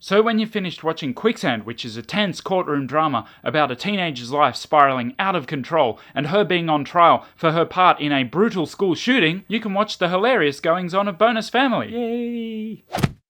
So when you finished watching Quicksand, which is a tense courtroom drama about a teenager's life spiraling out of control and her being on trial for her part in a brutal school shooting, you can watch the hilarious goings-on of Bonusfamiljen. Yay!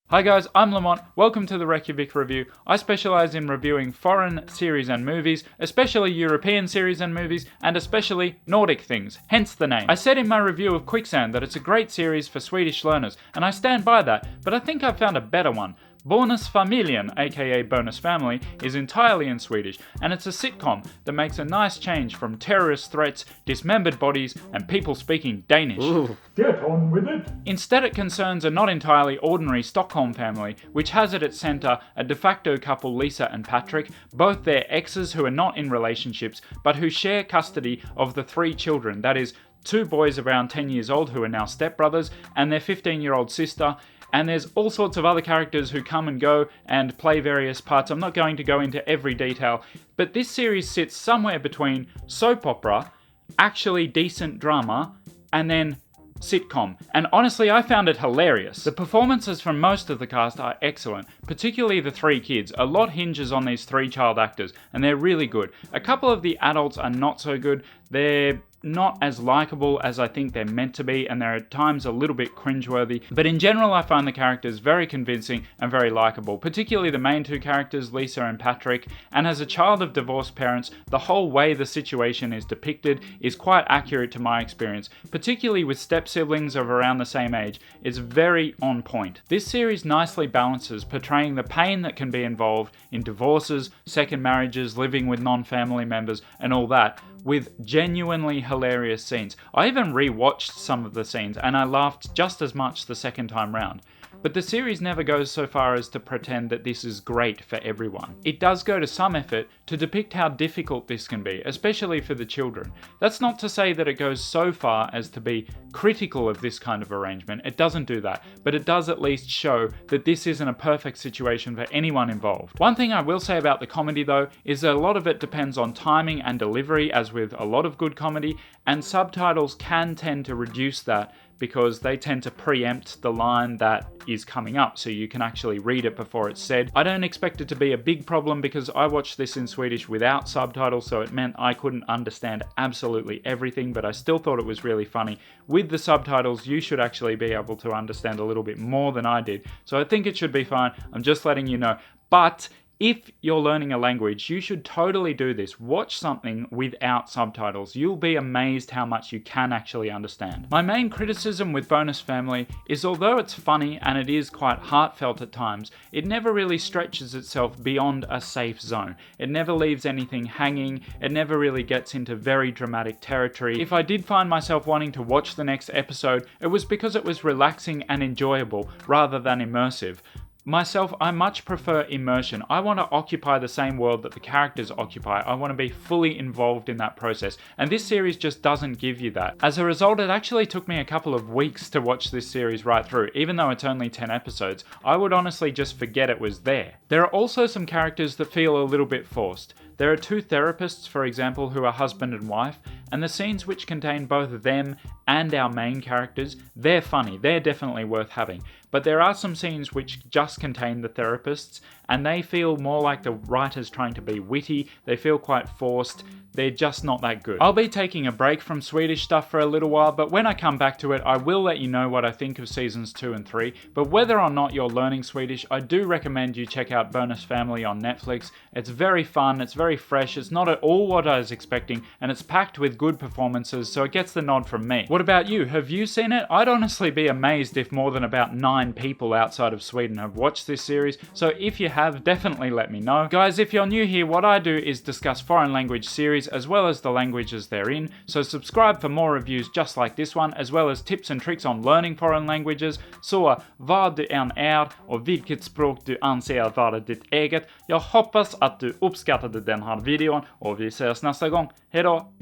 Hi guys, I'm Lamont. Welcome to the Reykjavik Review. I specialise in reviewing foreign series and movies, especially European series and movies, and especially Nordic things, hence the name. I said in my review of Quicksand that it's a great series for Swedish learners, and I stand by that, but I think I've found a better one. Bonusfamiljen, aka Bonus Family, is entirely in Swedish, and it's a sitcom that makes a nice change from terrorist threats, dismembered bodies, and people speaking Danish. Ooh. Get on with it! Instead, it concerns a not entirely ordinary Stockholm family, which has at its centre a de facto couple, Lisa and Patrick, both their exes who are not in relationships, but who share custody of the 3 children, that is, 2 boys around 10 years old who are now stepbrothers, and their 15-year-old sister. And there's all sorts of other characters who come and go and play various parts. I'm not going to go into every detail, but this series sits somewhere between soap opera, actually decent drama, and then sitcom. And honestly, I found it hilarious. The performances from most of the cast are excellent, particularly the 3 kids. A lot hinges on these 3 child actors, and they're really good. A couple of the adults are not so good. They're not as likeable as I think they're meant to be, and they're at times a little bit cringeworthy, but in general I find the characters very convincing and very likeable, particularly the main 2 characters, Lisa and Patrick, and as a child of divorced parents, the whole way the situation is depicted is quite accurate to my experience, particularly with step-siblings of around the same age. It's very on point. This series nicely balances portraying the pain that can be involved in divorces, second marriages, living with non-family members, and all that, with genuinely hilarious scenes. I even re-watched some of the scenes and I laughed just as much the second time round. But the series never goes so far as to pretend that this is great for everyone. It does go to some effort to depict how difficult this can be, especially for the children. That's not to say that it goes so far as to be critical of this kind of arrangement. It doesn't do that, but it does at least show that this isn't a perfect situation for anyone involved. One thing I will say about the comedy though is that a lot of it depends on timing and delivery, as with a lot of good comedy, and subtitles can tend to reduce that because they tend to preempt the line that is coming up, so you can actually read it before it's said. I don't expect it to be a big problem because I watched this in Swedish without subtitles, so it meant I couldn't understand absolutely everything, but I still thought it was really funny. With the subtitles, you should actually be able to understand a little bit more than I did, so I think it should be fine. I'm just letting you know. But if you're learning a language, you should totally do this. Watch something without subtitles. You'll be amazed how much you can actually understand. My main criticism with Bonusfamiljen is although it's funny and it is quite heartfelt at times, it never really stretches itself beyond a safe zone. It never leaves anything hanging. It never really gets into very dramatic territory. If I did find myself wanting to watch the next episode, it was because it was relaxing and enjoyable rather than immersive. Myself, I much prefer immersion. I want to occupy the same world that the characters occupy. I want to be fully involved in that process. And this series just doesn't give you that. As a result, it actually took me a couple of weeks to watch this series right through. Even though it's only 10 episodes, I would honestly just forget it was there. There are also some characters that feel a little bit forced. There are 2 therapists, for example, who are husband and wife, and the scenes which contain both them and our main characters, they're funny, they're definitely worth having. But there are some scenes which just contain the therapists, and they feel more like the writers trying to be witty, they feel quite forced, they're just not that good. I'll be taking a break from Swedish stuff for a little while, but when I come back to it, I will let you know what I think of seasons 2 and 3, but whether or not you're learning Swedish, I do recommend you check out Bonusfamiljen on Netflix. It's very fun, it's very fresh, it's not at all what I was expecting, and it's packed with good performances, so it gets the nod from me. What about you? Have you seen it? I'd honestly be amazed if more than about 9 people outside of Sweden have watched this series, so if you have, definitely let me know. Guys, if you're new here, what I do is discuss foreign language series as well as the languages they're in, so subscribe for more reviews just like this one, as well as tips and tricks on learning foreign languages. Så vad du än är och vilket språk du anser vara ditt eget, jag hoppas att du uppskattade den här videon och vi ses nästa gång. Hejdå!